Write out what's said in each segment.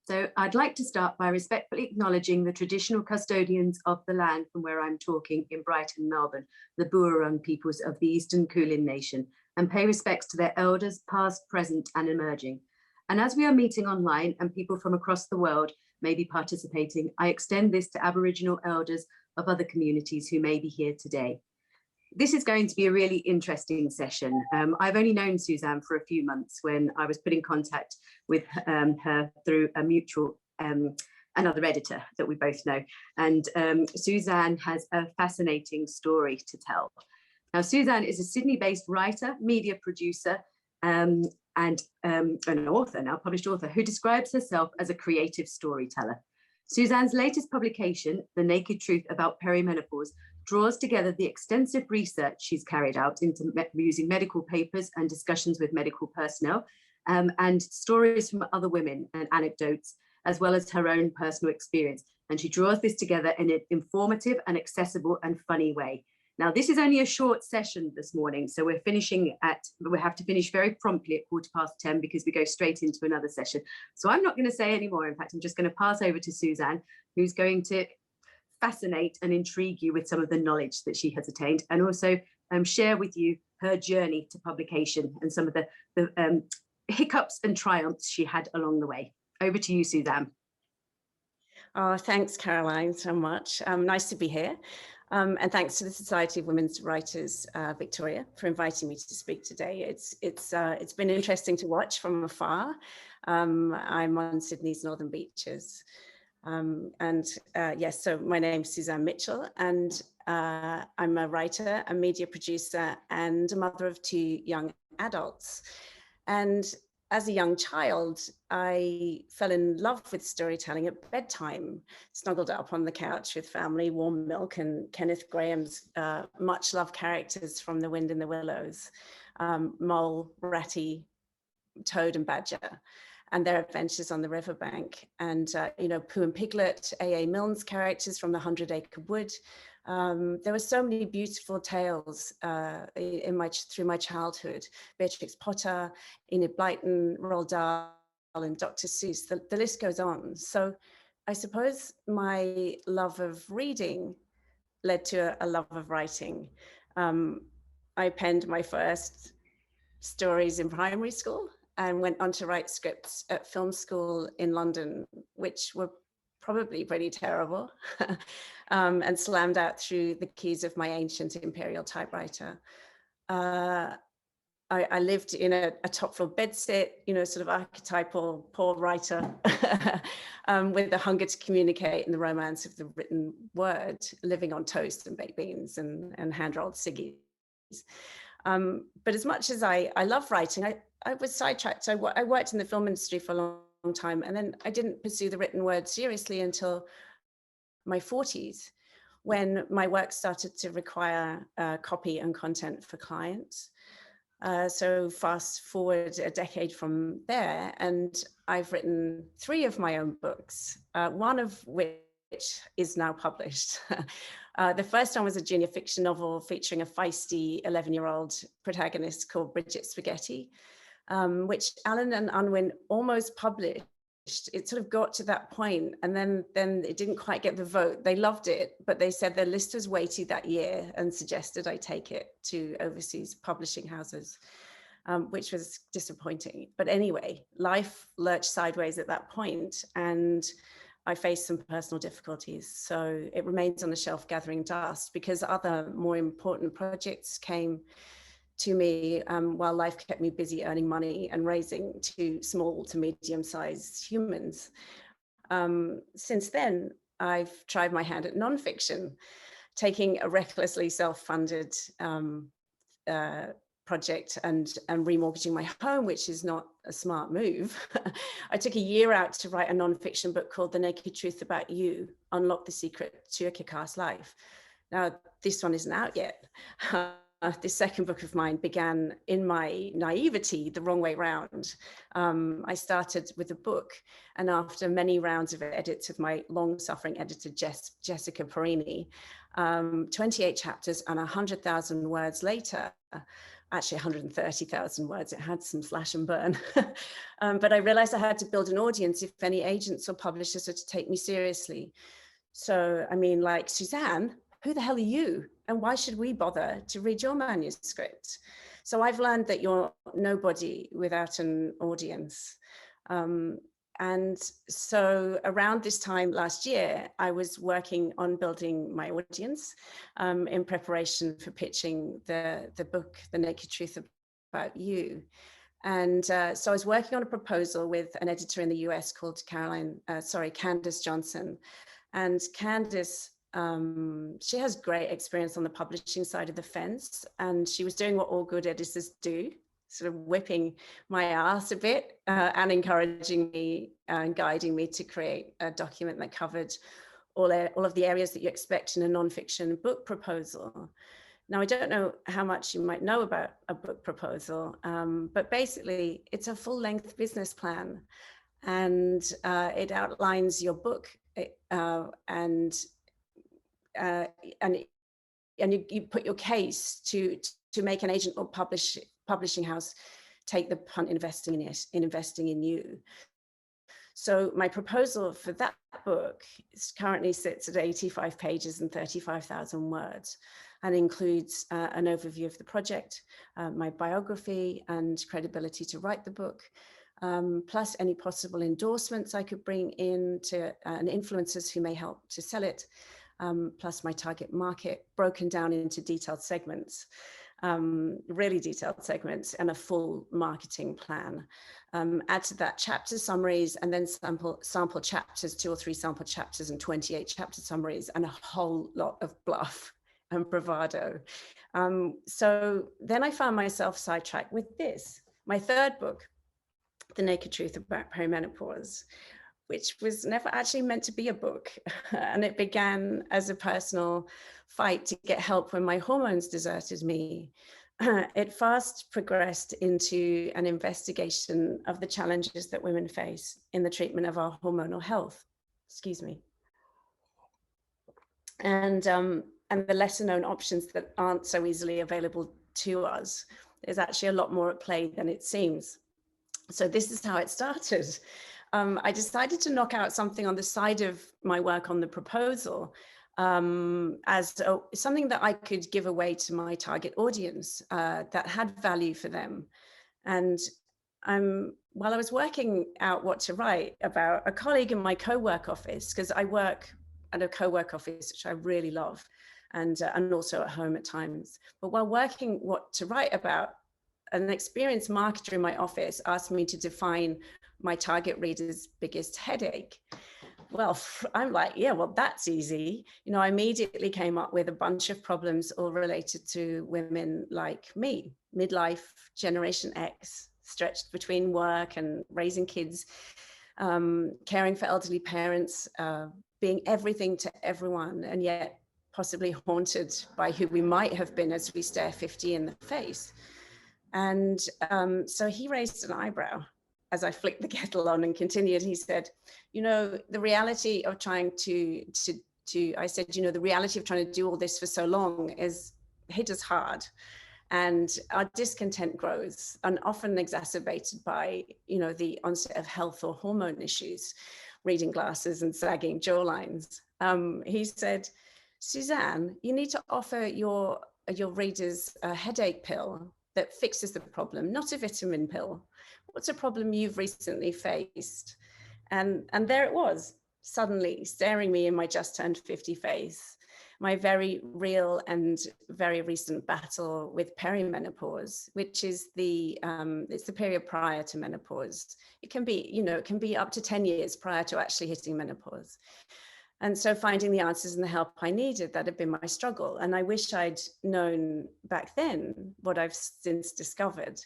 So I'd like to start by respectfully acknowledging the traditional custodians of the land from where I'm talking in Brighton, Melbourne, the Boorong peoples of the Eastern Kulin Nation, and pay respects to their elders, past, present, and emerging. And as we are meeting online and people from across the world may be participating, I extend this to Aboriginal elders of other communities who may be here today. This is going to be a really interesting session. I've only known Suzanne for a few months when I was put in contact with her through a mutual, another editor that we both know. And Suzanne has a fascinating story to tell. Now, Suzanne is a Sydney-based writer, media producer, and an author, now published author, who describes herself as a creative storyteller. Suzanne's latest publication, The Naked Truth About Perimenopause, draws together the extensive research she's carried out into using medical papers and discussions with medical personnel, and stories from other women and anecdotes, as well as her own personal experience. And she draws this together in an informative and accessible and funny way. Now, this is only a short session this morning, so we have to finish very promptly at 10:15 because we go straight into another session. So I'm not going to say any more. In fact, I'm just going to pass over to Suzanne, who's going to fascinate and intrigue you with some of the knowledge that she has attained, and also share with you her journey to publication and some of the hiccups and triumphs she had along the way. Over to you, Suzanne. Oh, thanks, Caroline, so much. Nice to be here. And thanks to the Society of Women's Writers, Victoria, for inviting me to speak today. It's been interesting to watch from afar. I'm on Sydney's northern beaches. Yes, so my name's Suzanne Mitchell, and I'm a writer, a media producer, and a mother of 2 young adults. And as a young child, I fell in love with storytelling at bedtime, snuggled up on the couch with family, warm milk, and Kenneth Graham's much loved characters from The Wind in the Willows, Mole, Ratty, Toad, and Badger, and their adventures on the riverbank. And, Pooh and Piglet, A.A. Milne's characters from The 100 Acre Wood. There were so many beautiful tales through my childhood. Beatrix Potter, Enid Blyton, Roald Dahl, and Dr. Seuss, the list goes on. So I suppose my love of reading led to a love of writing. I penned my first stories in primary school and went on to write scripts at film school in London, which were probably pretty terrible, and slammed out through the keys of my ancient imperial typewriter. I lived in a top floor bedsit, sort of archetypal poor writer with the hunger to communicate and the romance of the written word, living on toast and baked beans and hand-rolled ciggies. But as much as I love writing, I was sidetracked. So I worked in the film industry for a long time, and then I didn't pursue the written word seriously until my 40s, when my work started to require copy and content for clients. So fast forward a decade from there, and I've written 3 of my own books, one of which is now published. The first one was a junior fiction novel featuring a feisty 11-year-old protagonist called Bridget Spaghetti, which Alan and Unwin almost published. It sort of got to that point, and then it didn't quite get the vote. They loved it, but they said their list was weighty that year and suggested I take it to overseas publishing houses, which was disappointing. But anyway, life lurched sideways at that point, and I faced some personal difficulties. So it remains on the shelf gathering dust because other more important projects came to me while life kept me busy earning money and raising 2 small to medium-sized humans. Since then, I've tried my hand at nonfiction, taking a recklessly self-funded project and remortgaging my home, which is not a smart move. I took a year out to write a nonfiction book called The Naked Truth About You, Unlock the Secret to Your Kick-Ass Life. Now, this one isn't out yet. This second book of mine began in my naivety the wrong way round. I started with a book, and after many rounds of edits with my long-suffering editor, Jessica Perini, 28 chapters and 100,000 words later, actually 130,000 words. It had some slash and burn. But I realized I had to build an audience if any agents or publishers are to take me seriously. So, I mean, like, Suzanne, who the hell are you? And why should we bother to read your manuscript? So I've learned that you're nobody without an audience. And so around this time last year, I was working on building my audience in preparation for pitching the book, The Naked Truth About You. And so I was working on a proposal with an editor in the US called Candace Johnson. And Candace, she has great experience on the publishing side of the fence, and she was doing what all good editors do, sort of whipping my ass a bit and encouraging me and guiding me to create a document that covered all of the areas that you expect in a nonfiction book proposal. Now, I don't know how much you might know about a book proposal, but basically it's a full-length business plan, and it outlines your book and you put your case to make an agent or publishing house take the punt investing in you. So my proposal for that book currently sits at 85 pages and 35,000 words, and includes an overview of the project, my biography and credibility to write the book, plus any possible endorsements I could bring in to and influencers who may help to sell it, plus my target market broken down into detailed segments, really detailed segments, and a full marketing plan. Add to that chapter summaries, and then sample chapters, 2 or 3 sample chapters and 28 chapter summaries, and a whole lot of bluff and bravado. So then I found myself sidetracked with this, my third book, The Naked Truth About Perimenopause, which was never actually meant to be a book. And it began as a personal fight to get help when my hormones deserted me. It fast progressed into an investigation of the challenges that women face in the treatment of our hormonal health. Excuse me. And the lesser known options that aren't so easily available to us. There's actually a lot more at play than it seems. So this is how it started. I decided to knock out something on the side of my work on the proposal as something that I could give away to my target audience that had value for them. And while I was working out what to write about, a colleague in my co-work office, because I work at a co-work office, which I really love, and also at home at times. But while working what to write about, an experienced marketer in my office asked me to define my target reader's biggest headache. Well, I'm like, yeah, well, that's easy. You know, I immediately came up with a bunch of problems all related to women like me, midlife, Generation X, stretched between work and raising kids, caring for elderly parents, being everything to everyone, and yet possibly haunted by who we might have been as we stare 50 in the face. And so he raised an eyebrow as I flicked the kettle on and continued. He said, you know, the reality of trying I said, you know, the reality of trying to do all this for so long is hit us hard. And our discontent grows, and often exacerbated by, you know, the onset of health or hormone issues, reading glasses and sagging jawlines. He said, Suzanne, you need to offer your readers a headache pill that fixes the problem, not a vitamin pill. What's a problem you've recently faced? And there it was, suddenly staring me in my just turned 50 face, my very real and very recent battle with perimenopause, which is it's the period prior to menopause. It can be, you know, it can be up to 10 years prior to actually hitting menopause. And so finding the answers and the help I needed, that had been my struggle. And I wish I'd known back then what I've since discovered.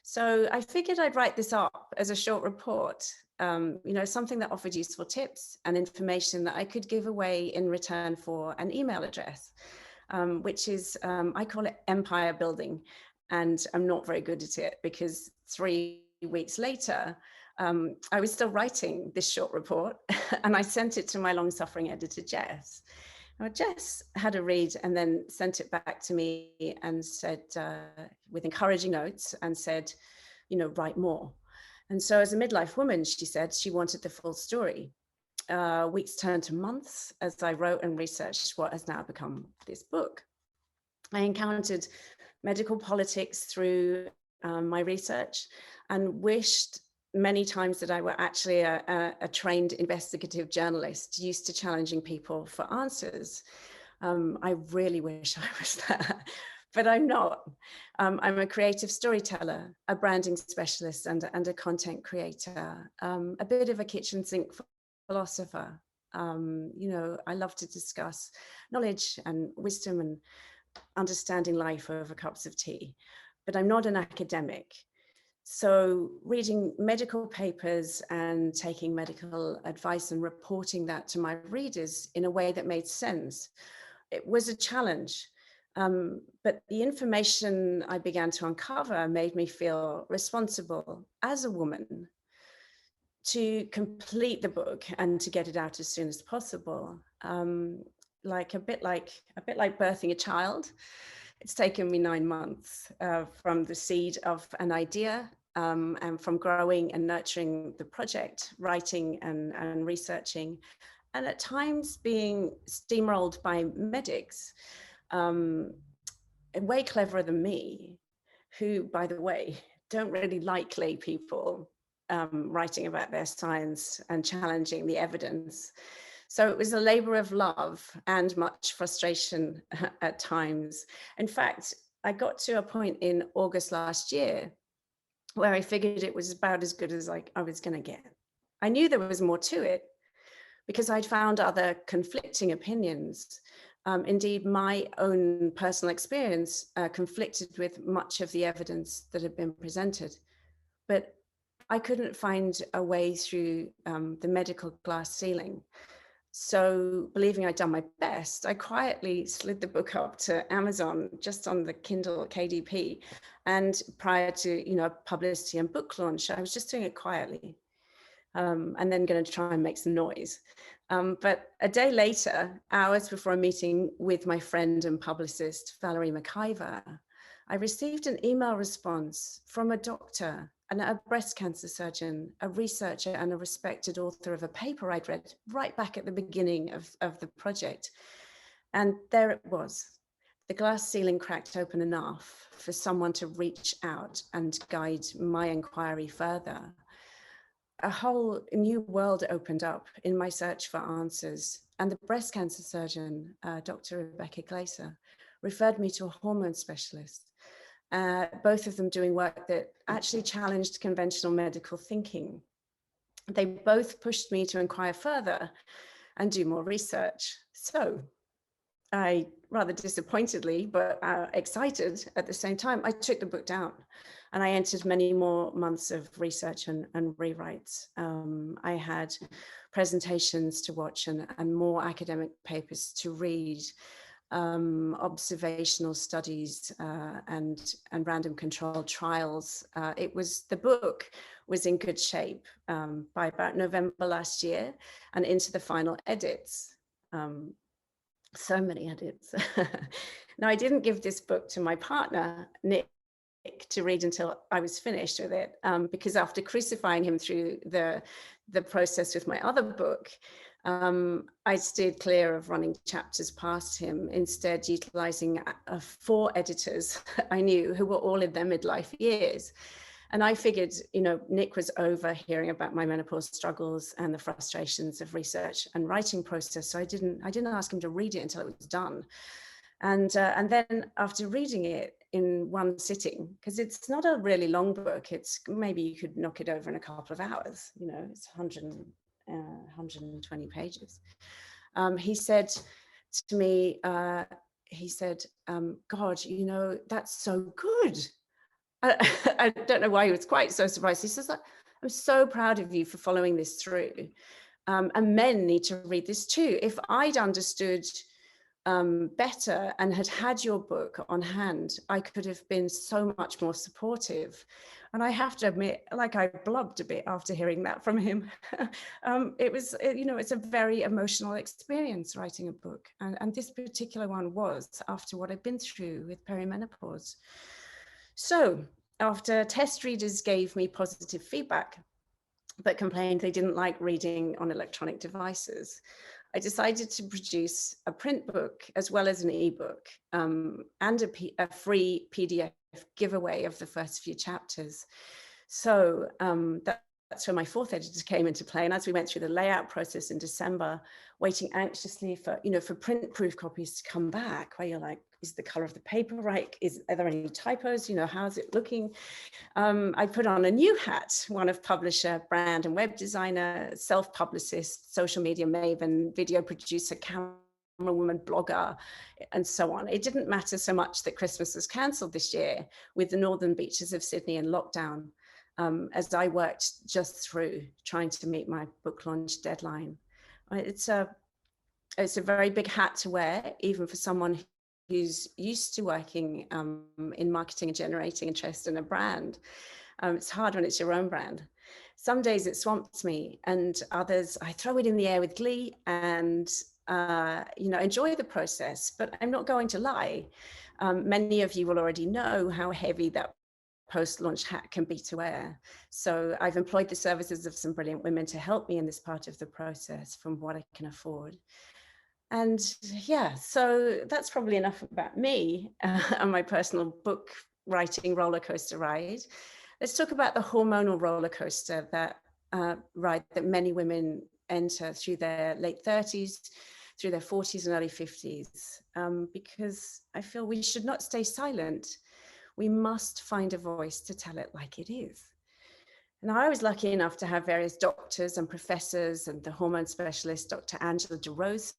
So I figured I'd write this up as a short report, you know, something that offered useful tips and information that I could give away in return for an email address, which is, I call it empire building. And I'm not very good at it because 3 weeks later, I was still writing this short report and I sent it to my long-suffering editor, Jess. Now, Jess had a read and then sent it back to me and said, with encouraging notes, and said, you know, write more. And so as a midlife woman, she said she wanted the full story. Weeks turned to months as I wrote and researched what has now become this book. I encountered medical politics through my research and wished many times that I were actually a trained investigative journalist used to challenging people for answers. I really wish I was that, but I'm not. I'm a creative storyteller, a branding specialist, and a content creator, a bit of a kitchen sink philosopher. You know, I love to discuss knowledge and wisdom and understanding life over cups of tea, but I'm not an academic. So reading medical papers and taking medical advice and reporting that to my readers in a way that made sense, it was a challenge. But the information I began to uncover made me feel responsible as a woman to complete the book and to get it out as soon as possible. A bit like birthing a child. It's taken me 9 months from the seed of an idea and from growing and nurturing the project, writing and researching, and at times being steamrolled by medics, way cleverer than me, who, by the way, don't really like lay people writing about their science and challenging the evidence. So it was a labor of love and much frustration at times. In fact, I got to a point in August last year where I figured it was about as good as I was going to get. I knew there was more to it because I'd found other conflicting opinions. Indeed, my own personal experience conflicted with much of the evidence that had been presented. But I couldn't find a way through the medical glass ceiling. So, believing I'd done my best, I quietly slid the book up to Amazon just on the Kindle KDP. And prior to, you know, publicity and book launch, I was just doing it quietly and then going to try and make some noise. But a day later, hours before a meeting with my friend and publicist, Valerie McIver, I received an email response from a doctor and a breast cancer surgeon, a researcher and a respected author of a paper I'd read right back at the beginning of the project. And there it was. The glass ceiling cracked open enough for someone to reach out and guide my inquiry further. A whole new world opened up in my search for answers. And the breast cancer surgeon, Dr. Rebecca Glaser, referred me to a hormone specialist. Both of them doing work that actually challenged conventional medical thinking. They both pushed me to inquire further and do more research. So I, rather disappointedly, but excited at the same time, I took the book down and I entered many more months of research and rewrites. I had presentations to watch and more academic papers to read. Observational studies and random controlled trials. The book was in good shape by about November last year and into the final edits. So many edits. Now, I didn't give this book to my partner, Nick, to read until I was finished with it, because after crucifying him through the process with my other book, I steered clear of running chapters past him, instead utilizing 4 editors I knew who were all in their midlife years. And I figured, you know, Nick was over hearing about my menopause struggles and the frustrations of research and writing process. So I didn't ask him to read it until it was done. And then after reading it in one sitting, because it's not a really long book, it's maybe you could knock it over in a couple of hours, you know, it's 120 pages. He said to me, God, you know, that's so good. I don't know why he was quite so surprised. He says, I'm so proud of you for following this through. And men need to read this too. If I'd understood better and had your book on hand, I could have been so much more supportive. And I have to admit, like, I blubbed a bit after hearing that from him. It's a very emotional experience writing a book. And this particular one was after what I'd been through with perimenopause. So after test readers gave me positive feedback, but complained they didn't like reading on electronic devices, I decided to produce a print book as well as an ebook, and a free PDF giveaway of the first few chapters. So that's where my fourth editor came into play. And as we went through the layout process in December, waiting anxiously for print proof copies to come back, where you're like, is the color of the paper right? Are there any typos? How's it looking? I put on a new hat, one of publisher, brand and web designer, self-publicist, social media maven, video producer, camera woman, blogger, and so on. It didn't matter so much that Christmas was cancelled this year with the northern beaches of Sydney in lockdown, as I worked just through trying to meet my book launch deadline. It's a very big hat to wear, even for someone who's used to working in marketing and generating interest in a brand. It's hard when it's your own brand. Some days it swamps me, and others I throw it in the air with glee and enjoy the process. But I'm not going to lie. Many of you will already know how heavy that post-launch hat can be to wear. So I've employed the services of some brilliant women to help me in this part of the process from what I can afford. And yeah, so that's probably enough about me and my personal book writing roller coaster ride. Let's talk about the hormonal roller coaster ride that many women enter through their late 30s, through their 40s and early 50s, because I feel we should not stay silent. We must find a voice to tell it like it is. And I was lucky enough to have various doctors and professors, and the hormone specialist, Dr. Angela DeRosa,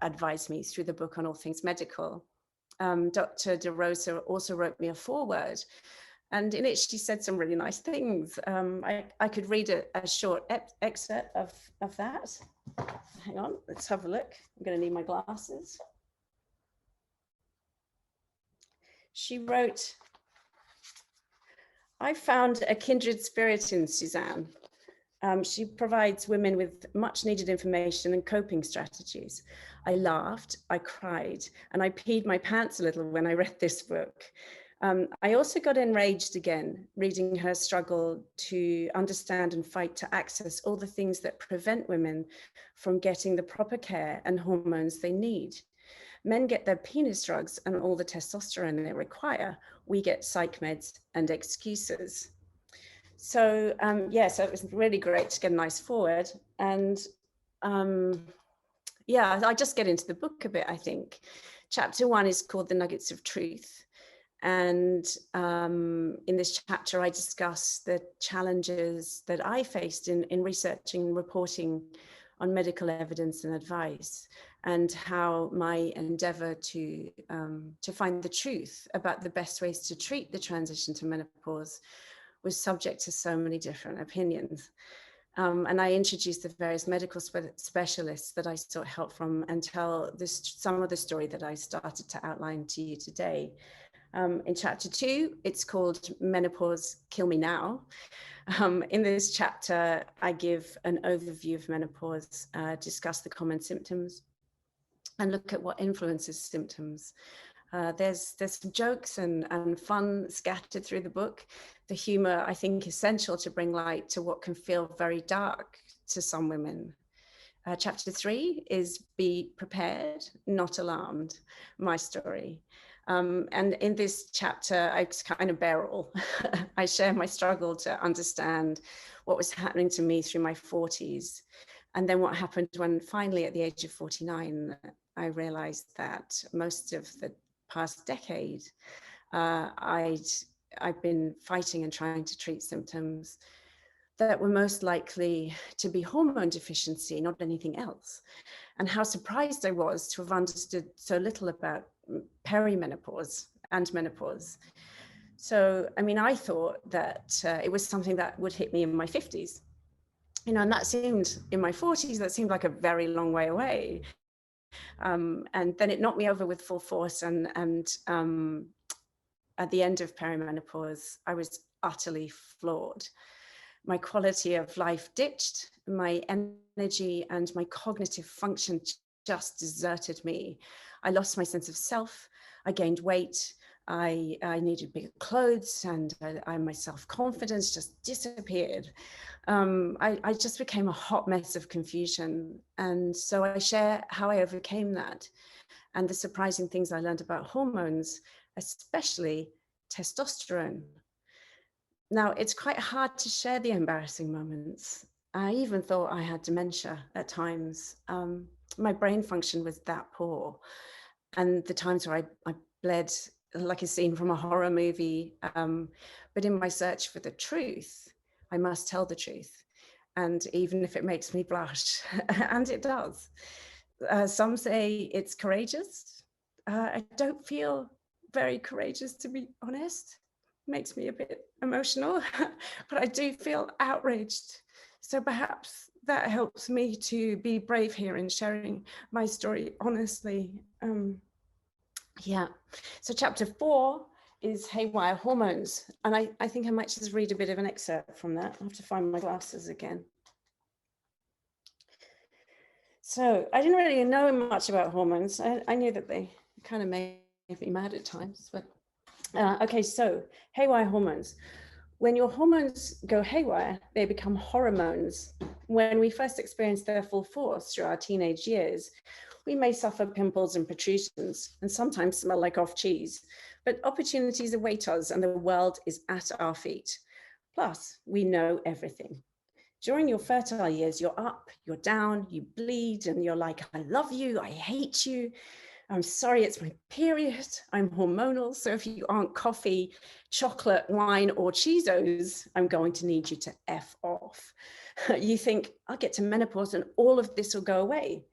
advised me through the book on all things medical. Dr. DeRosa also wrote me a foreword, and in it she said some really nice things. I could read a short excerpt of that. Hang on, let's have a look. I'm going to need my glasses. She wrote, "I found a kindred spirit in Suzanne. She provides women with much needed information and coping strategies. I laughed, I cried, and I peed my pants a little when I read this book. I also got enraged again, reading her struggle to understand and fight to access all the things that prevent women from getting the proper care and hormones they need. Men get their penis drugs and all the testosterone they require. We get psych meds and excuses." So so it was really great to get a nice forward. And I just get into the book a bit, I think. Chapter 1 is called The Nuggets of Truth. And in this chapter, I discuss the challenges that I faced in researching and reporting on medical evidence and advice, and how my endeavor to find the truth about the best ways to treat the transition to menopause was subject to so many different opinions. And I introduced the various medical specialists that I sought help from, and tell some of the story that I started to outline to you today. In chapter 2, it's called Menopause, Kill Me Now. In this chapter, I give an overview of menopause, discuss the common symptoms, and look at what influences symptoms. There's some jokes and fun scattered through the book. The humor, I think, essential to bring light to what can feel very dark to some women. Chapter 3 is Be Prepared, Not Alarmed, my story. And in this chapter, I kind of bear all. I share my struggle to understand what was happening to me through my 40s. And then what happened when finally at the age of 49, I realized that most of the past decade, I've been fighting and trying to treat symptoms that were most likely to be hormone deficiency, not anything else. And how surprised I was to have understood so little about perimenopause and menopause. So, I mean, I thought that it was something that would hit me in my 50s. And that seemed, in my 40s, that seemed like a very long way away. And then it knocked me over with full force. And at the end of perimenopause, I was utterly floored. My quality of life ditched, my energy and my cognitive function just deserted me. I lost my sense of self. I gained weight. I needed bigger clothes, and my self-confidence just disappeared. I just became a hot mess of confusion. And so I share how I overcame that and the surprising things I learned about hormones, especially testosterone. Now, it's quite hard to share the embarrassing moments. I even thought I had dementia at times. My brain function was that poor. And the times where I bled like a scene from a horror movie. But in my search for the truth, I must tell the truth. And even if it makes me blush, and it does. Some say it's courageous. I don't feel very courageous, to be honest. Makes me a bit emotional, but I do feel outraged. So perhaps that helps me to be brave here in sharing my story honestly. Yeah. So chapter 4 is Haywire Hormones. And I think I might just read a bit of an excerpt from that. I have to find my glasses again. So I didn't really know much about hormones. I knew that they kind of made me mad at times, but okay, so haywire hormones. When your hormones go haywire, they become hormones. When we first experience their full force through our teenage years, we may suffer pimples and protrusions and sometimes smell like off cheese, but opportunities await us and the world is at our feet. Plus, we know everything. During your fertile years, you're up, you're down, you bleed, and you're like, I love you, I hate you. I'm sorry, it's my period. I'm hormonal. So if you aren't coffee, chocolate, wine, or Cheezos, I'm going to need you to F off. You think, I'll get to menopause and all of this will go away.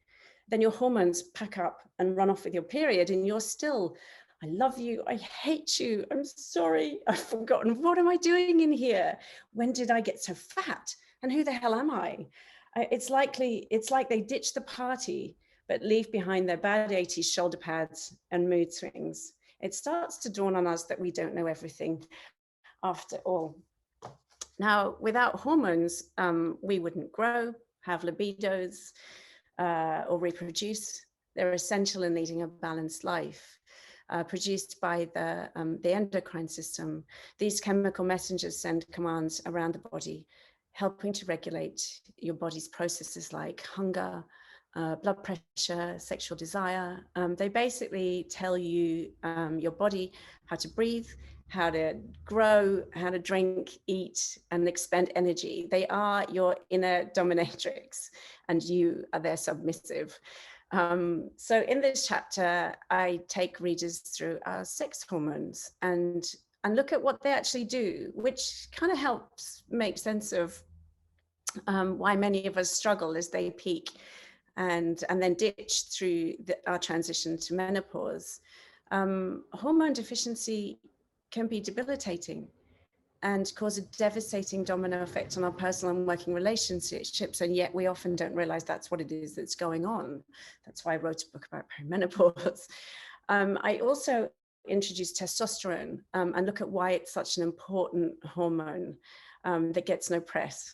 Then your hormones pack up and run off with your period, and you're still, I love you, I hate you, I'm sorry, I've forgotten, what am I doing in here? When did I get so fat? And who the hell am I? It's like they ditch the party, but leave behind their bad 80s shoulder pads and mood swings. It starts to dawn on us that we don't know everything after all. Now, without hormones, we wouldn't grow, have libidos, or reproduce. They're essential in leading a balanced life. Produced by the endocrine system, these chemical messengers send commands around the body, helping to regulate your body's processes like hunger, blood pressure, sexual desire. They basically tell you, your body, how to breathe, how to grow, how to drink, eat, and expend energy. They are your inner dominatrix, and you are their submissive. So in this chapter, I take readers through our sex hormones and look at what they actually do, which kind of helps make sense of why many of us struggle as they peak and then ditch through our transition to menopause. Hormone deficiency can be debilitating and cause a devastating domino effect on our personal and working relationships. And yet we often don't realize that's what it is that's going on. That's why I wrote a book about perimenopause. I also introduce testosterone and look at why it's such an important hormone that gets no press.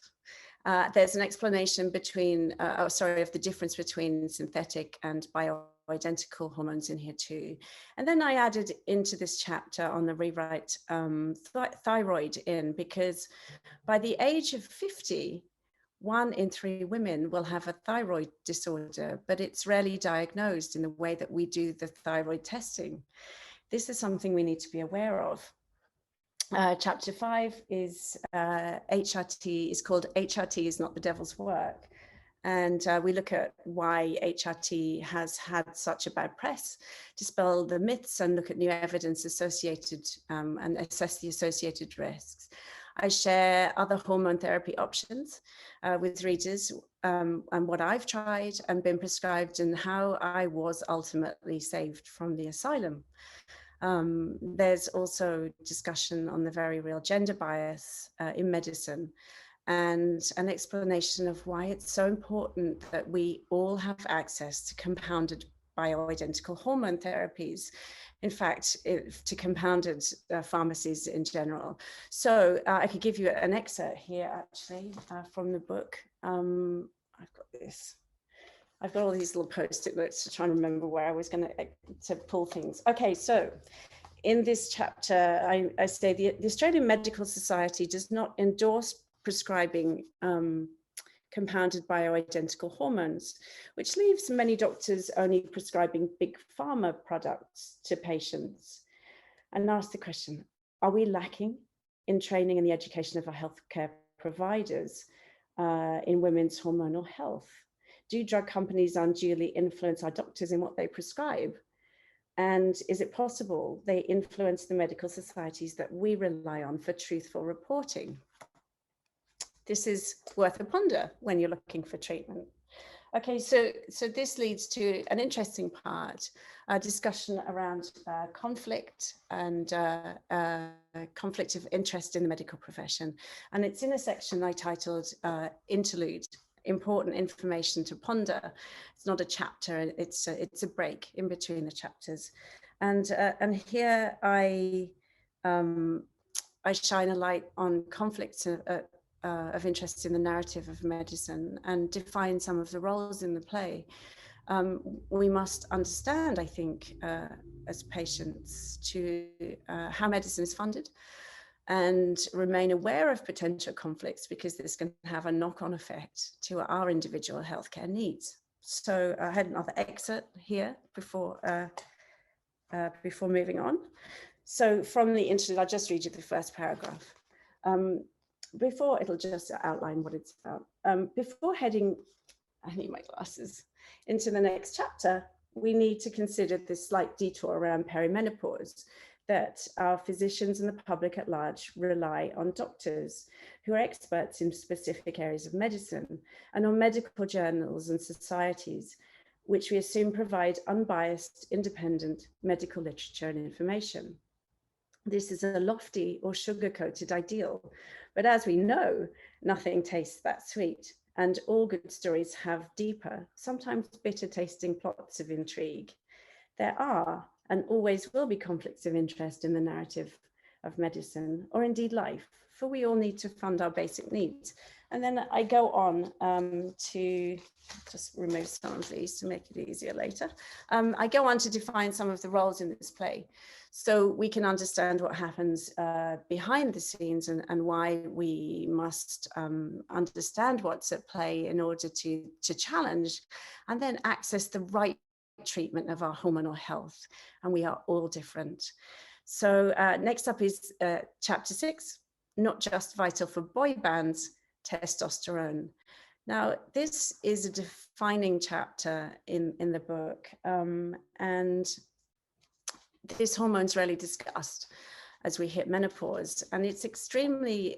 There's an explanation between, of the difference between synthetic and bioidentical hormones in here too. And then I added into this chapter on the rewrite thyroid in, because by the age of 50, 1 in 3 women will have a thyroid disorder, but it's rarely diagnosed in the way that we do the thyroid testing. This is something we need to be aware of. Chapter 5 is HRT, is called HRT is Not the Devil's Work. And we look at why HRT has had such a bad press, dispel the myths and look at new evidence associated and assess the associated risks. I share other hormone therapy options with readers and what I've tried and been prescribed and how I was ultimately saved from the asylum. There's also discussion on the very real gender bias in medicine and an explanation of why it's so important that we all have access to compounded bioidentical hormone therapies, in fact, to compounded pharmacies in general. So I could give you an excerpt here, actually, from the book. I've got this. I've got all these little post-it notes to try and remember where I was going to pull things. Okay, so in this chapter, I say the Australian Medical Society does not endorse prescribing compounded bioidentical hormones, which leaves many doctors only prescribing big pharma products to patients. And ask the question, are we lacking in training and the education of our healthcare providers in women's hormonal health? Do drug companies unduly influence our doctors in what they prescribe? And is it possible they influence the medical societies that we rely on for truthful reporting? This is worth a ponder when you're looking for treatment. Okay, so this leads to an interesting part, a discussion around conflict and conflict of interest in the medical profession. And it's in a section I titled Interlude, Important Information to Ponder. It's not a chapter, it's a break in between the chapters. And here I shine a light on conflicts of interest in the narrative of medicine and define some of the roles in the play. We must understand, I think, as patients, to how medicine is funded and remain aware of potential conflicts, because this can have a knock-on effect to our individual healthcare needs. So I had another excerpt here before moving on. So from the interlude, I'll just read you the first paragraph. Before, it'll just outline what it's about. Before heading, I need my glasses, into the next chapter, we need to consider this slight detour around perimenopause, that our physicians and the public at large rely on doctors who are experts in specific areas of medicine and on medical journals and societies, which we assume provide unbiased, independent medical literature and information. This is a lofty or sugar-coated ideal, but as we know, nothing tastes that sweet, and all good stories have deeper, sometimes bitter-tasting plots of intrigue. There are and always will be conflicts of interest in the narrative of medicine, or indeed life, for we all need to fund our basic needs. And then I go on to just remove some of these to make it easier later. I go on to define some of the roles in this play, so we can understand what happens behind the scenes and why we must understand what's at play in order to challenge and then access the right treatment of our hormonal health. And we are all different. So next up is chapter 6, Not Just Vital for Boy Bands, Testosterone. Now, this is a defining chapter in the book, and this hormone's rarely discussed as we hit menopause, and it's extremely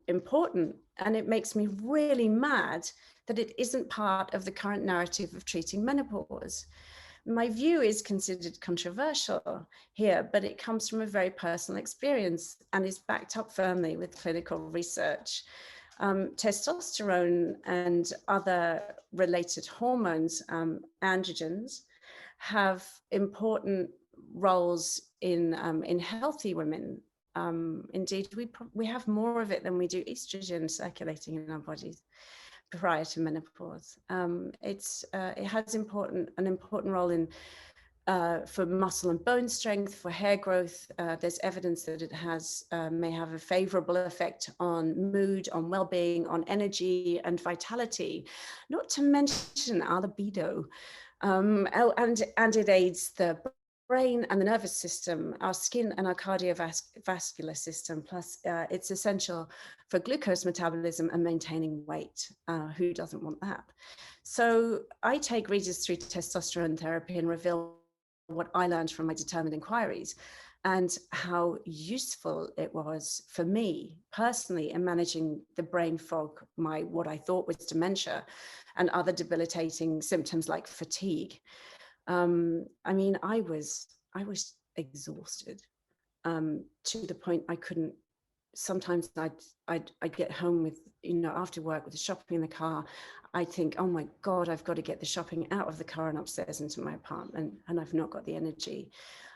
important, and it makes me really mad that it isn't part of the current narrative of treating menopause. My view is considered controversial here, but it comes from a very personal experience and is backed up firmly with clinical research. Testosterone and other related hormones, androgens, have important roles in healthy women. Indeed, we have more of it than we do estrogen circulating in our bodies prior to menopause. It has an important role in for muscle and bone strength, for hair growth. There's evidence that it may have a favorable effect on mood, on well-being, on energy and vitality, not to mention our libido. And it aids the brain and the nervous system, our skin and our cardiovascular system. Plus, it's essential for glucose metabolism and maintaining weight. Who doesn't want that? So I take readers through testosterone therapy and reveal what I learned from my determined inquiries and how useful it was for me personally in managing the brain fog, what I thought was dementia, and other debilitating symptoms like fatigue. I mean, I was exhausted to the point I couldn't sometimes I'd get home with, after work with the shopping in the car, I think, oh my God, I've got to get the shopping out of the car and upstairs into my apartment, and I've not got the energy.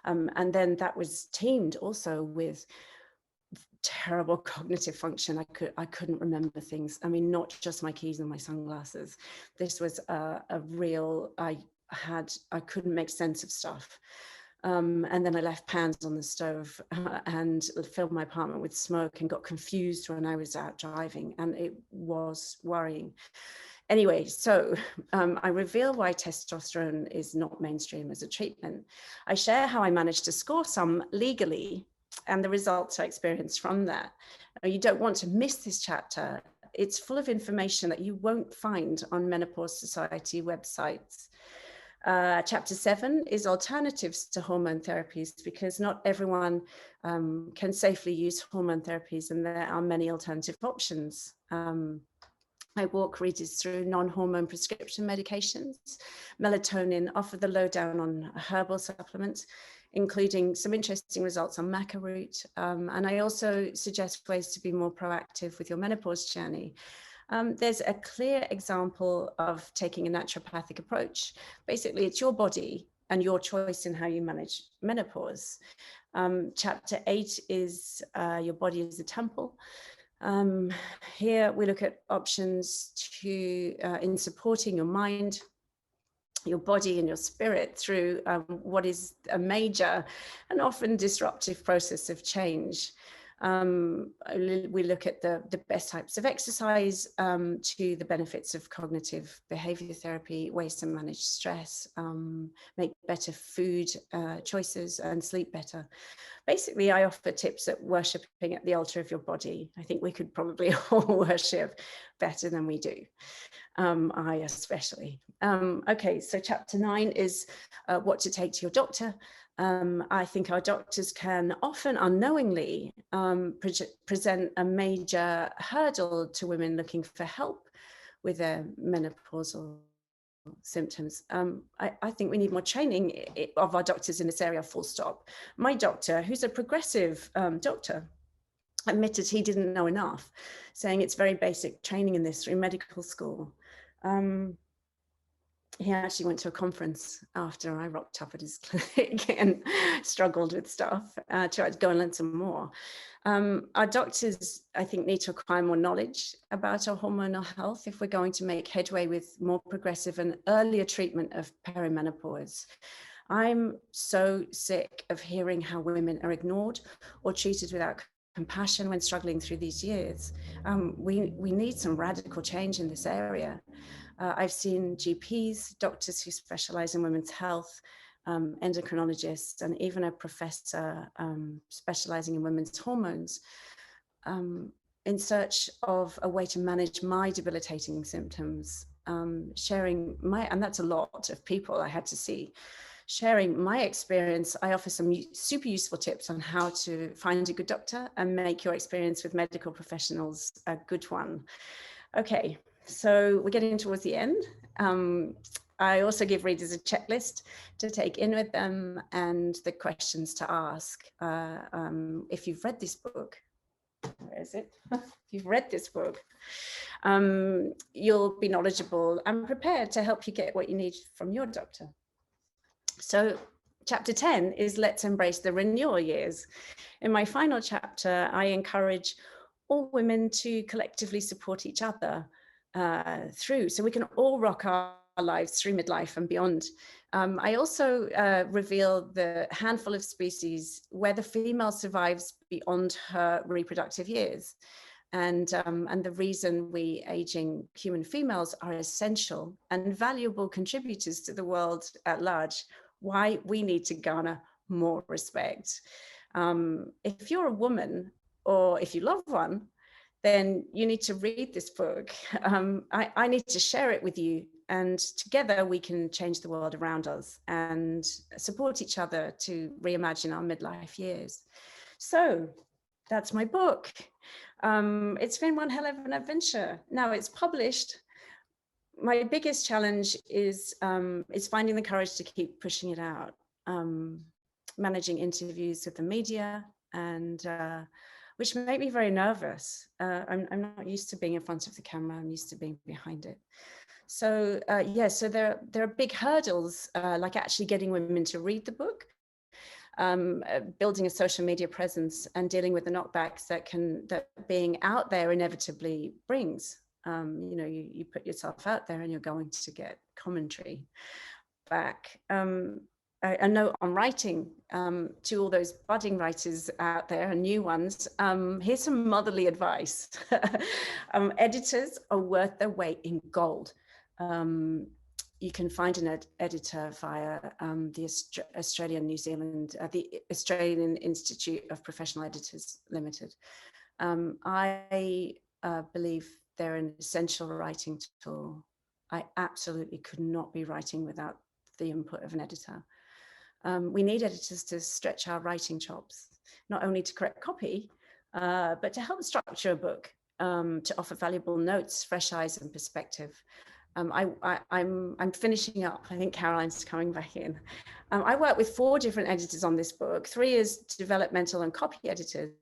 And then that was teamed also with terrible cognitive function. I couldn't remember things. I mean, not just my keys and my sunglasses. This was a real, I couldn't make sense of stuff. And then I left pans on the stove and filled my apartment with smoke and got confused when I was out driving, and it was worrying. Anyway, so I reveal why testosterone is not mainstream as a treatment. I share how I managed to score some legally and the results I experienced from that. You don't want to miss this chapter. It's full of information that you won't find on Menopause Society websites. Chapter 7 is alternatives to hormone therapies, because not everyone can safely use hormone therapies, and there are many alternative options. I walk readers through non-hormone prescription medications, melatonin, offer the lowdown on herbal supplements, including some interesting results on maca root. And I also suggest ways to be more proactive with your menopause journey. There's a clear example of taking a naturopathic approach. Basically, it's your body and your choice in how you manage menopause. Chapter 8 is your body as a temple. Here we look at options to in supporting your mind, your body and your spirit through what is a major and often disruptive process of change. We look at the best types of exercise, to the benefits of cognitive behavior therapy, ways to manage stress, make better food choices and sleep better. Basically, I offer tips at worshipping at the altar of your body. I think we could probably all worship better than we do. I especially. Okay, so chapter 9 is what to take to your doctor. I think our doctors can often unknowingly present a major hurdle to women looking for help with their menopausal symptoms. I think we need more training of our doctors in this area, full stop. My doctor, who's a progressive doctor, admitted he didn't know enough, saying it's very basic training in this through medical school. He actually went to a conference after I rocked up at his clinic and struggled with stuff, to go and learn some more. Our doctors, I think, need to acquire more knowledge about our hormonal health if we're going to make headway with more progressive and earlier treatment of perimenopause. I'm so sick of hearing how women are ignored or treated without compassion when struggling through these years. We need some radical change in this area. I've seen GPs, doctors who specialize in women's health, endocrinologists, and even a professor specializing in women's hormones, in search of a way to manage my debilitating symptoms, sharing my, and that's a lot of people I had to see. Sharing my experience, I offer some super useful tips on how to find a good doctor and make your experience with medical professionals a good one. Okay, so we're getting towards the end. I also give readers a checklist to take in with them and the questions to ask. If you've read this book, where is it? If you've read this book, you'll be knowledgeable and prepared to help you get what you need from your doctor. So chapter 10 is Let's Embrace the Renewal Years. In my final chapter, I encourage all women to collectively support each other through, so we can all rock our lives through midlife and beyond. I also reveal the handful of species where the female survives beyond her reproductive years. And the reason we aging human females are essential and valuable contributors to the world at large, why we need to garner more respect. If you're a woman, or if you love one, then you need to read this book. I need to share it with you, and together we can change the world around us and support each other to reimagine our midlife years. So that's my book. It's been one hell of an adventure. Now it's published. My biggest challenge is finding the courage to keep pushing it out, managing interviews with the media, and which made me very nervous. I'm not used to being in front of the camera. I'm used to being behind it. So yeah, so there are big hurdles, like actually getting women to read the book, building a social media presence, and dealing with the knockbacks that being out there inevitably brings. You know, you put yourself out there and you're going to get commentary back. A note on writing, to all those budding writers out there and new ones, here's some motherly advice. Editors are worth their weight in gold. You can find an editor via the Australian New Zealand, the Australian Institute of Professional Editors Limited. I believe they're an essential writing tool. I absolutely could not be writing without the input of an editor. We need editors to stretch our writing chops, not only to correct copy, but to help structure a book, to offer valuable notes, fresh eyes and perspective. I'm finishing up. I think Caroline's coming back in. I work with 4 different editors on this book. 3 as developmental and copy editors,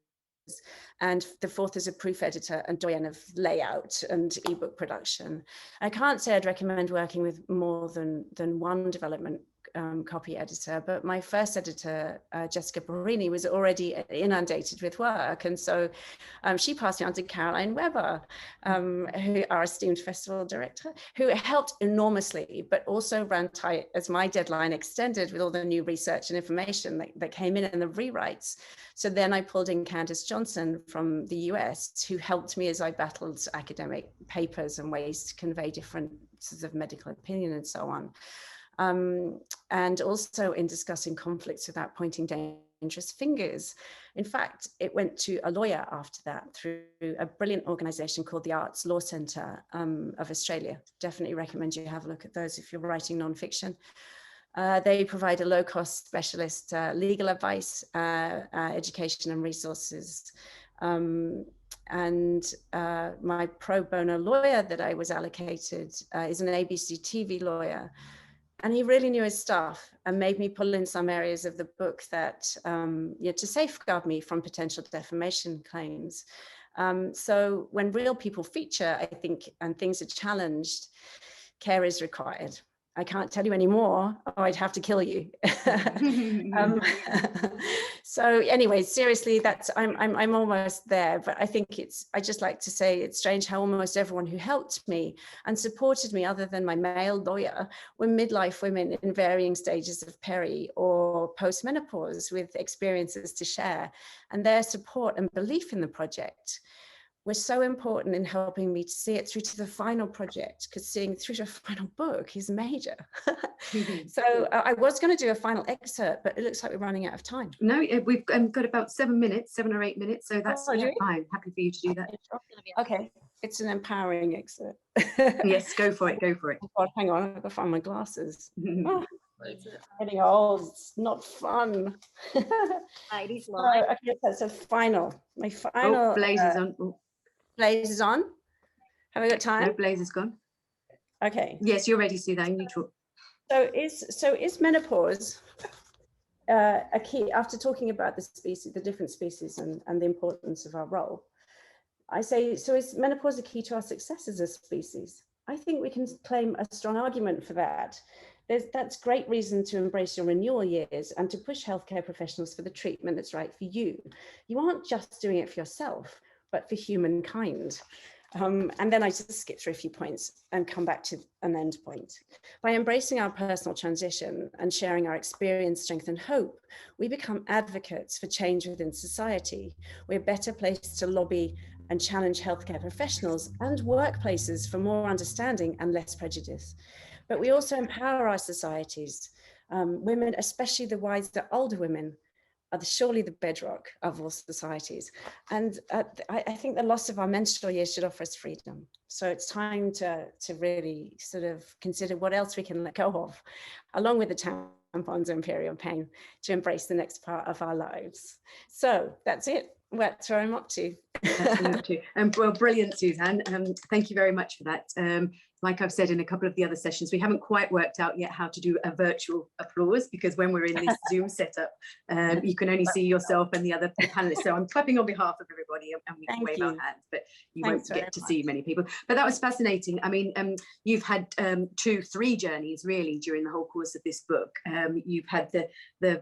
and the 4th is a proof editor and doyen of layout and ebook production. I can't say I'd recommend working with more than one development copy editor, but my first editor, Jessica Barini, was already inundated with work, and so she passed me on to Caroline Weber, who our esteemed festival director, who helped enormously, but also ran tight as my deadline extended with all the new research and information that came in and the rewrites. So then I pulled in Candace Johnson from the US, who helped me as I battled academic papers and ways to convey different sorts of medical opinion and so on. And also in discussing conflicts without pointing dangerous fingers. In fact, it went to a lawyer after that through a brilliant organization called the Arts Law Centre of Australia. Definitely recommend you have a look at those if you're writing nonfiction. They provide a low-cost specialist legal advice, education and resources. And my pro bono lawyer that I was allocated is an ABC TV lawyer. And he really knew his stuff and made me pull in some areas of the book that, to safeguard me from potential defamation claims. So when real people feature, I think, and things are challenged, care is required. I can't tell you any more, or I'd have to kill you. So anyway, seriously, I'm almost there, but I think I just like to say it's strange how almost everyone who helped me and supported me, other than my male lawyer, were midlife women in varying stages of peri or post-menopause with experiences to share, and their support and belief in the project was so important in helping me to see it through to the final project, because seeing through to a final book is major. So I was going to do a final excerpt, but it looks like we're running out of time. No, we've got about 7 or 8 minutes, so that's fine. Happy for you to do that. Okay, it's an empowering excerpt. Yes, go for it, go for it. Oh God, hang on, I've got to find my glasses. Oh, getting old, it's not fun. Okay, that's a final. My final. Oh, Blaze is on. Oh. Blaze is on. Have we got time? No, Blaze is gone. Okay. Yes, you're ready, Suzanne. You talk. So is menopause a key? After talking about the different species and the importance of our role, I say, so is menopause a key to our success as a species? I think we can claim a strong argument for that. That's great reason to embrace your renewal years and to push healthcare professionals for the treatment that's right for you. You aren't just doing it for yourself, but for humankind. And then I just skip through a few points and come back to an end point. By embracing our personal transition and sharing our experience, strength, and hope, we become advocates for change within society. We're better placed to lobby and challenge healthcare professionals and workplaces for more understanding and less prejudice. But we also empower our societies. Women, especially the wiser, older women, are surely the bedrock of all societies. And I think the loss of our menstrual years should offer us freedom. So it's time to really sort of consider what else we can let go of, along with the tampons and period pain, to embrace the next part of our lives. So that's it. That's where I'm up to. Well, brilliant, Suzanne. Thank you very much for that. like I've said in a couple of the other sessions, we haven't quite worked out yet how to do a virtual applause, because when we're in this Zoom setup, you can only see yourself and the other panelists. So I'm clapping on behalf of everybody, and we can wave our hands, but you won't get to see many people. But that was fascinating. I mean, you've had 2-3 journeys really during the whole course of this book. You've had the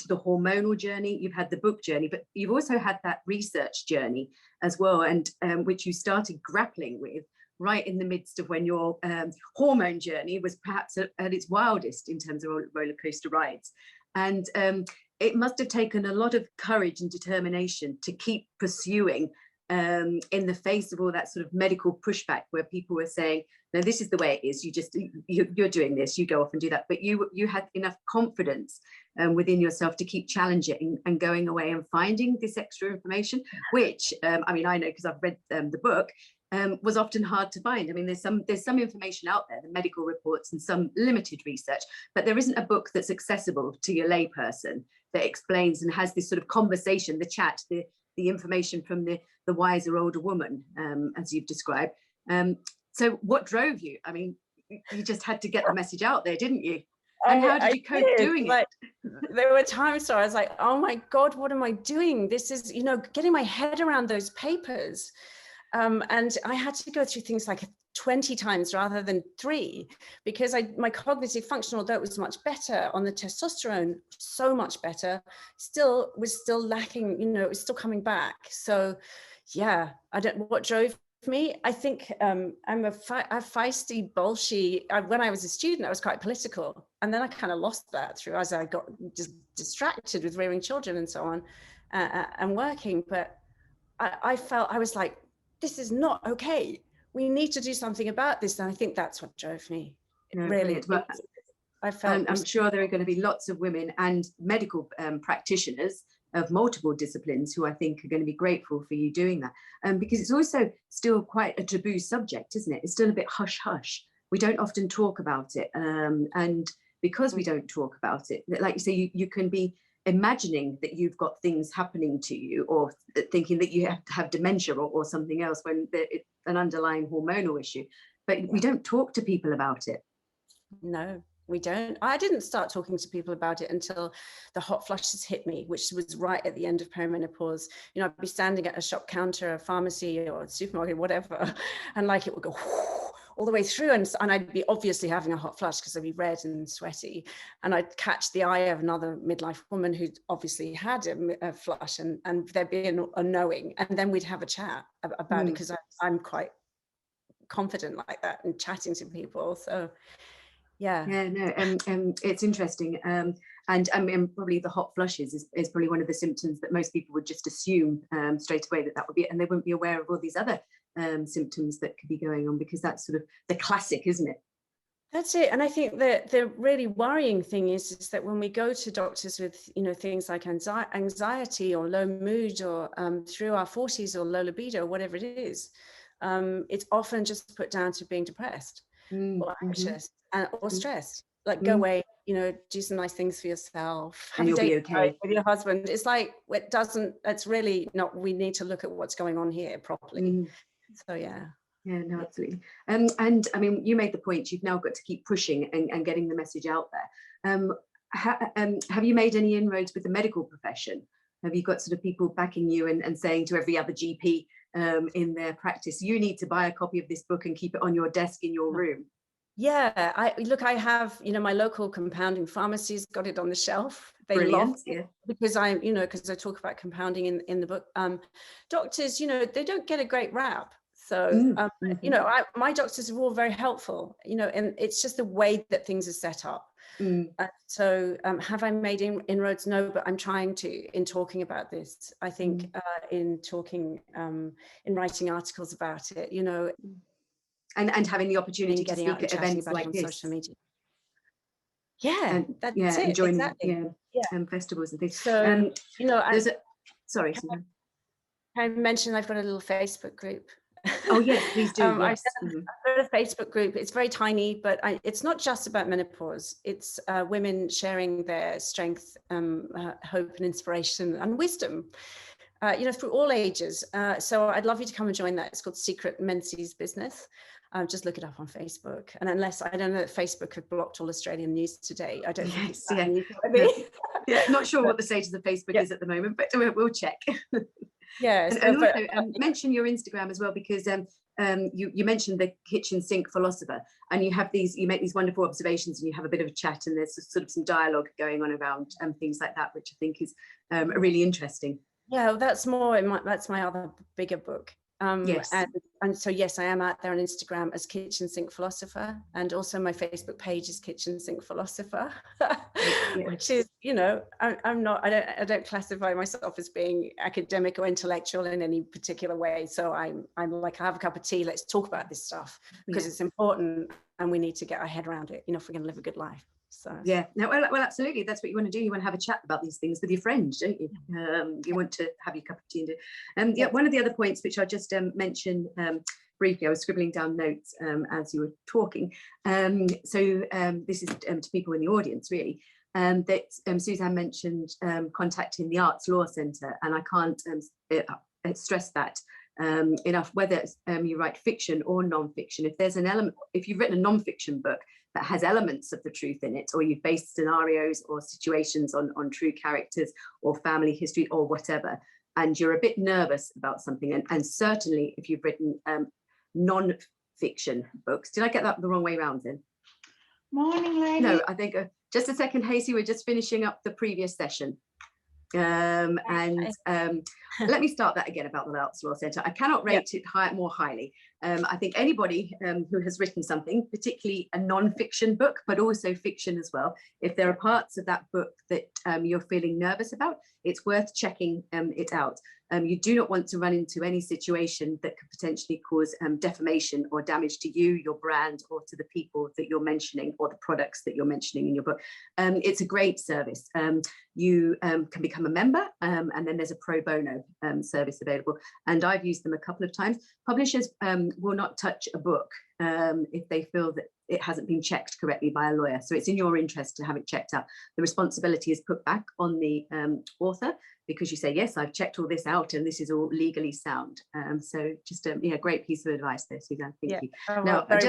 hormonal journey, you've had the book journey, but you've also had that research journey as well, and which you started grappling with right in the midst of when your hormone journey was perhaps at its wildest in terms of roller coaster rides. And it must have taken a lot of courage and determination to keep pursuing in the face of all that sort of medical pushback, where people were saying, no, this is the way it is, you're doing this, you go off and do that. But you had enough confidence within yourself to keep challenging and going away and finding this extra information, which I mean, I know because I've read the book, was often hard to find. I mean, there's some information out there, the medical reports and some limited research, but there isn't a book that's accessible to your layperson that explains and has this sort of conversation, the chat, the information from the wiser older woman, as you've described. So what drove you? I mean, you just had to get the message out there, didn't you? And how did you cope doing it? There were times where I was like, oh my God, what am I doing? This is, getting my head around those papers. And I had to go through things like 20 times rather than 3, because my cognitive function, although it was much better on the testosterone, so much better, was still lacking, it was still coming back. So yeah, what drove me, I think I'm a feisty, bolshy. When I was a student, I was quite political. And then I kind of lost that as I got just distracted with rearing children and so on and working. But I felt, I was like, this is not okay. We need to do something about this. And I think that's what drove me. Really. I felt. I'm sure there are going to be lots of women and medical practitioners of multiple disciplines who I think are going to be grateful for you doing that. Because it's also still quite a taboo subject, isn't it? It's still a bit hush hush. We don't often talk about it. And because we don't talk about it, like you say, you can be imagining that you've got things happening to you, or thinking that you have dementia or something else, when it's an underlying hormonal issue. But we don't talk to people about it. No, we don't. I didn't start talking to people about it until the hot flushes hit me, which was right at the end of perimenopause. I'd be standing at a shop counter, a pharmacy or a supermarket, whatever, and like it would go all the way through, and I'd be obviously having a hot flush because I'd be red and sweaty, and I'd catch the eye of another midlife woman who'd obviously had a flush, and there'd be a knowing, and then we'd have a chat about it, because I'm quite confident like that and chatting to people. So yeah, no, it's interesting, and I mean, probably the hot flushes is probably one of the symptoms that most people would just assume straight away that would be it, and they wouldn't be aware of all these other symptoms that could be going on, because that's sort of the classic, isn't it? That's it. And I think that the really worrying thing is that when we go to doctors with things like anxiety or low mood, or through our 40s, or low libido, or whatever it is, it's often just put down to being depressed or anxious or stressed. Like, go away, do some nice things for yourself, have and you'll a date be okay with your husband. It's like, it's really not. We need to look at what's going on here properly. So yeah, no, absolutely. And I mean, you made the point, you've now got to keep pushing and getting the message out there. Have you made any inroads with the medical profession? Have you got sort of people backing you and saying to every other GP in their practice, you need to buy a copy of this book and keep it on your desk in your room? Yeah, I have, my local compounding pharmacy's got it on the shelf. They love it because because I talk about compounding in the book. Doctors, they don't get a great rap. So, my doctors are all very helpful, and it's just the way that things are set up. So have I made inroads? No, but I'm trying to, in talking about this. I think in talking, in writing articles about it, and having the opportunity to speak at events like this. Social media. Yeah, that's it. And joining exactly. festivals and things. So sorry, I mentioned I've got a little Facebook group. Oh yes, please do. Yes. I've got a Facebook group. It's very tiny, but it's not just about menopause. It's women sharing their strength, hope and inspiration and wisdom. through all ages. So I'd love you to come and join that. It's called Secret Menses Business. Just look it up on Facebook. And unless, I don't know that Facebook have blocked all Australian news today. I don't think it's that news. Yeah, not sure what the status of Facebook is at the moment, but we'll check. Yes. And also mention your Instagram as well, because you mentioned the kitchen sink philosopher, and you make these wonderful observations, and you have a bit of a chat, and there's sort of some dialogue going on around things like that, which I think is really interesting. Yeah, well, that's my other bigger book. Yes. And so, yes, I am out there on Instagram as Kitchen Sink Philosopher, and also my Facebook page is Kitchen Sink Philosopher, which is, I don't classify myself as being academic or intellectual in any particular way. So I'm like, I have a cup of tea, let's talk about this stuff, because it's important and we need to get our head around it, if we're going to live a good life. So yeah, no, well, absolutely. That's what you want to do. You want to have a chat about these things with your friends, don't you? You want to have your cup of tea and do. One of the other points which I'll just mention briefly, I was scribbling down notes as you were talking. So this is to people in the audience, really. That Suzanne mentioned contacting the Arts Law Centre, and I can't stress that enough. Whether you write fiction or non-fiction, if there's an element, if you've written a non-fiction book that has elements of the truth in it, or you've based scenarios or situations on true characters or family history or whatever, and you're a bit nervous about something, and certainly if you've written non-fiction books. Did I get that the wrong way around then? Morning, lady. No, I think just a second, Hazy, we're just finishing up the previous session. Let me start that again about the Arts Law Centre. I cannot rate it more highly. I think anybody who has written something, particularly a non-fiction book, but also fiction as well, if there are parts of that book that you're feeling nervous about, it's worth checking it out. You do not want to run into any situation that could potentially cause defamation or damage to you, your brand, or to the people that you're mentioning, or the products that you're mentioning in your book. It's a great service. You can become a member, and then there's a pro bono service available. And I've used them a couple of times. Publishers will not touch a book if they feel that it hasn't been checked correctly by a lawyer. So it's in your interest to have it checked out. The responsibility is put back on the author, because you say, yes, I've checked all this out and this is all legally sound. So just a great piece of advice there, Suzanne. Thank you. Oh, now, well,